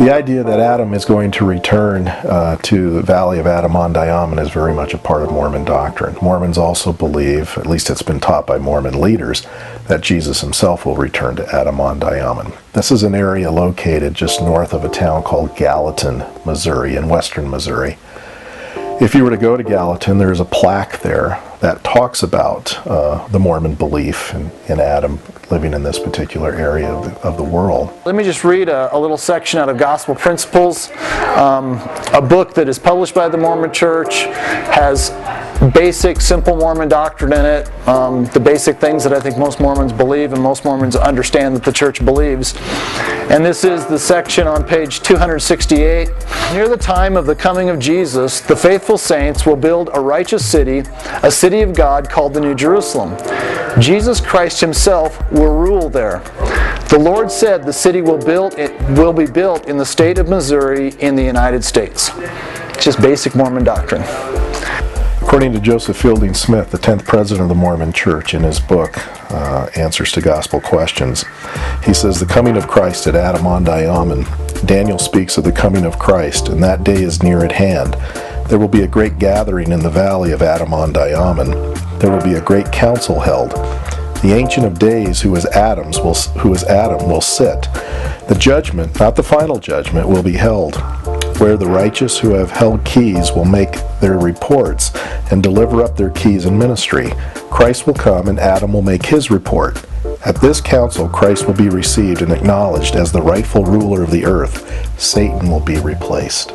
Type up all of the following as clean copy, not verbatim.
The idea that Adam is going to return to the valley of Adam-on-Diamond is very much a part of Mormon doctrine. Mormons also believe, at least it's been taught by Mormon leaders, that Jesus himself will return to Adam-on-Diamond. This is an area located just north of a town called Gallatin, Missouri, in western Missouri. If you were to go to Gallatin, there's a plaque there that talks about the Mormon belief in Adam living in this particular area of the world. Let me just read a little section out of Gospel Principles, a book that is published by the Mormon Church, has basic, simple Mormon doctrine in it, the basic things that I think most Mormons believe and most Mormons understand that the Church believes. And this is the section on page 268. Near the time of the coming of Jesus, the faithful saints will build a righteous city, a city of God called the New Jerusalem. Jesus Christ himself will rule there. The Lord said the city will be built in the state of Missouri in the United States. It's just basic Mormon doctrine. According to Joseph Fielding Smith, the 10th president of the Mormon Church, in his book, Answers to Gospel Questions, he says, the coming of Christ at Adam-on-Diamond. Daniel speaks of the coming of Christ, and that day is near at hand. There will be a great gathering in the valley of Adam-on-Diamond. There will be a great council held. The Ancient of Days, who is Adam, will sit. The judgment, not the final judgment, will be held, where the righteous who have held keys will make their reports and deliver up their keys in ministry. Christ will come and Adam will make his report. At this council, Christ will be received and acknowledged as the rightful ruler of the earth. Satan will be replaced.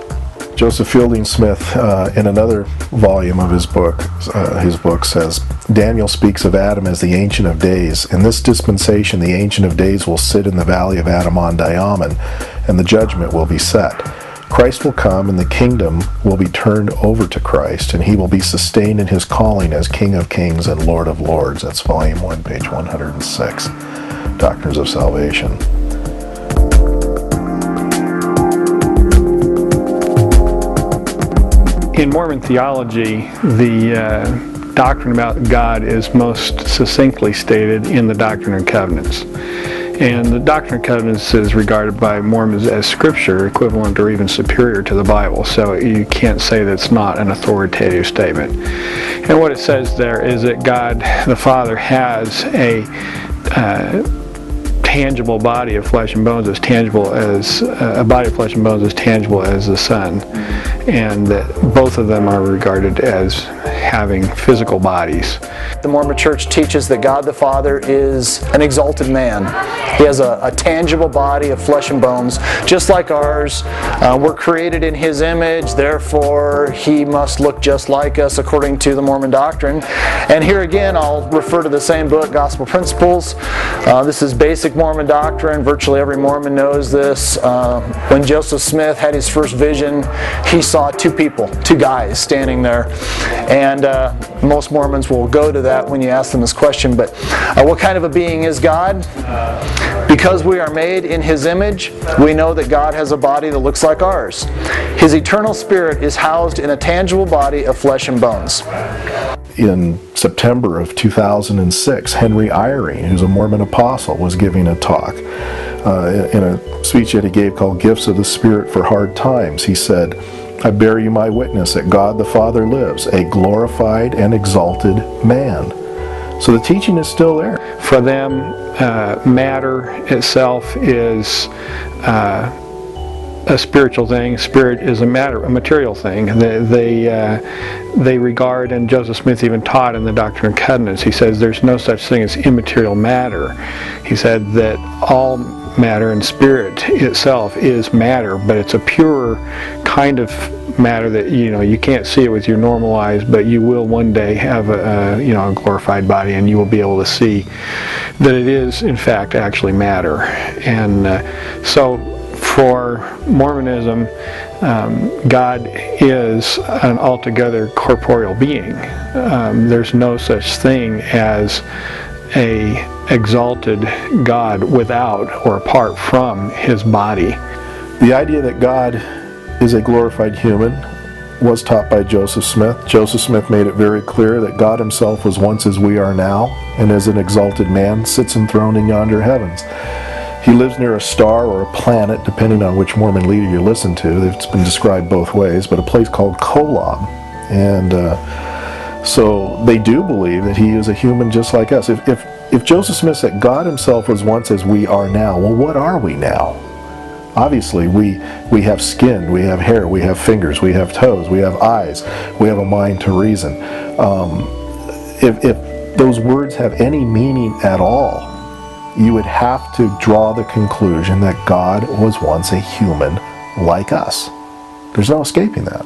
Joseph Fielding Smith, in another volume of his book says, Daniel speaks of Adam as the Ancient of Days. In this dispensation, the Ancient of Days will sit in the valley of Adam-on-Diamond, and the judgment will be set. Christ will come, and the kingdom will be turned over to Christ, and he will be sustained in his calling as King of Kings and Lord of Lords. That's volume 1, page 106, Doctrines of Salvation. In Mormon theology, the doctrine about God is most succinctly stated in the Doctrine and Covenants. And the Doctrine and Covenants is regarded by Mormons as Scripture, equivalent or even superior to the Bible. So you can't say that it's not an authoritative statement. And what it says there is that God the Father has a tangible body of flesh and bones, as tangible as a body of flesh and bones as tangible as the Son, and that both of them are regarded as having physical bodies. The Mormon Church teaches that God the Father is an exalted man. He has a tangible body of flesh and bones, just like ours. We're created in His image, therefore He must look just like us according to the Mormon doctrine. And here again, I'll refer to the same book, Gospel Principles. This is basic Mormon doctrine. Virtually every Mormon knows this. When Joseph Smith had his first vision, he saw two guys standing there. And most Mormons will go to that when you ask them this question, but what kind of a being is God? Because we are made in His image, we know that God has a body that looks like ours. His eternal spirit is housed in a tangible body of flesh and bones. In September of 2006, Henry Eyring, who's a Mormon apostle, was giving a talk in a speech that he gave called Gifts of the Spirit for Hard Times. He said, I bear you my witness that God the Father lives, a glorified and exalted man. So the teaching is still there. For them, matter itself is a spiritual thing. Spirit is a material thing. They regard, and Joseph Smith even taught in the Doctrine and Covenants, he says there's no such thing as immaterial matter. He said that all matter and spirit itself is matter, but it's a pure kind of matter that you can't see it with your normal eyes, but you will one day have a glorified body, and you will be able to see that it is in fact actually matter. And so for Mormonism, God is an altogether corporeal being. There's no such thing as a exalted God without or apart from His body. The idea that God is a glorified human was taught by Joseph Smith. Joseph Smith made it very clear that God Himself was once as we are now, and as an exalted man sits enthroned in yonder heavens. He lives near a star or a planet, depending on which Mormon leader you listen to. It's been described both ways, but a place called Kolob. And so they do believe that he is a human just like us. If Joseph Smith said God himself was once as we are now, well, what are we now? Obviously, we have skin, we have hair, we have fingers, we have toes, we have eyes, we have a mind to reason. If those words have any meaning at all, you would have to draw the conclusion that God was once a human like us. There's no escaping that.